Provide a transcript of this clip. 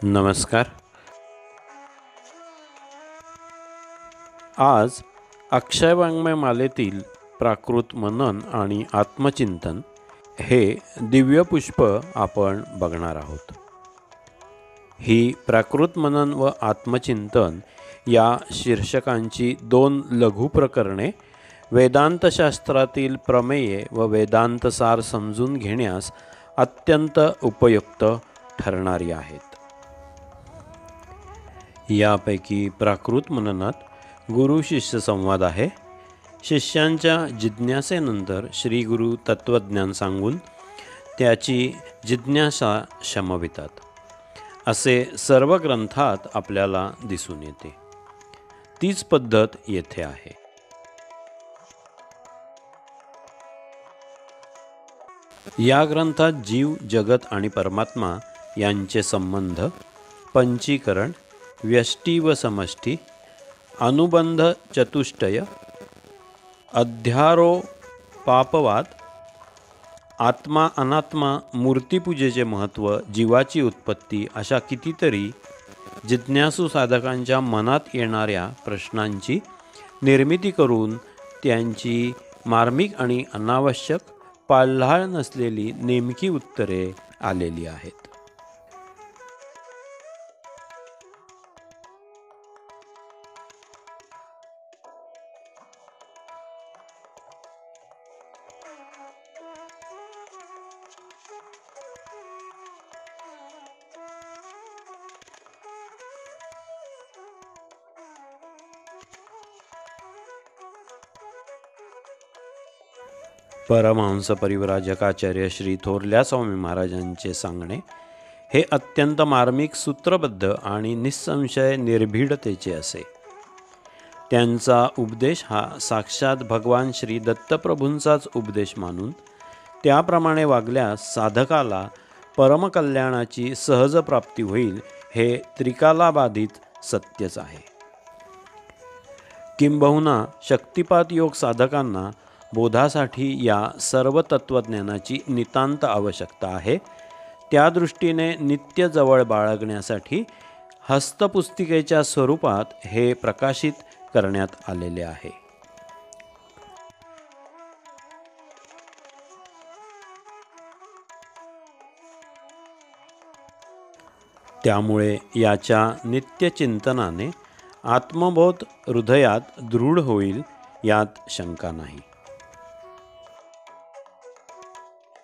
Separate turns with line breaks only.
नमस्कार. आज अक्षयवाङ्मय मालेतील प्राकृत मनन आणि आत्मचिंतन हे दिव्य पुष्प आपण बघणार आहोत. ही प्राकृत मनन व आत्मचिंतन या शीर्षकांची 2 लघु प्रकरणे वेदांतशास्त्रातील प्रमेये व वेदांतसार समजून घेण्यास अत्यंत उपयुक्त ठरणारी आहेत. यापैकी प्राकृत मननात गुरु शिष्य संवाद आहे. शिष्यांच्या जिज्ञासेनंतर श्री गुरु तत्त्वज्ञान सांगून त्याची जिज्ञासा शमवितात, असे सर्व ग्रंथात आपल्याला दिसून येते. तीच पद्धत येथे आहे. या ग्रंथात जीव, जगत आणि परमात्मा यांचे संबंध, पंचीकरण, व्यष्टी व समष्टी, अनुबंध चतुष्टय, अध्यारोपापवाद, आत्मा अनात्मा, मूर्तिपूजेचे महत्त्व, जीवाची उत्पत्ती अशा कितीतरी जिज्ञासू साधकांच्या मनात येणाऱ्या प्रश्नांची निर्मिती करून त्यांची मार्मिक आणि अनावश्यक, पाळढाळ नसलेली नेमकी उत्तरे आलेली आहेत. परमहंस परिव्राजकाचार्य श्री थोरल्या स्वामी महाराजांचे सांगणे हे अत्यंत मार्मिक, सूत्रबद्ध आणि निसंशय निर्भीडतेचे असे. त्यांचा उपदेश हा साक्षात भगवान श्री दत्तप्रभूंचाच उपदेश मानून त्याप्रमाणे वागल्यास साधकाला परमकल्याणाची सहज प्राप्ती होईल, हे त्रिकालाबाधित सत्यच आहे. किंबहुना शक्तिपात योग साधकांना बोधासाठी या सर्व तत्त्वज्ञानाची नितांत आवश्यकता आहे. त्या दृष्टीने नित्य जवळ बाळगण्यासाठी हस्तपुस्तिकेच्या स्वरूपात हे प्रकाशित करण्यात आलेले आहे. त्यामुळे याच्या नित्यचिंतनाने आत्मबोध हृदयात दृढ होईल, यात शंका नाही.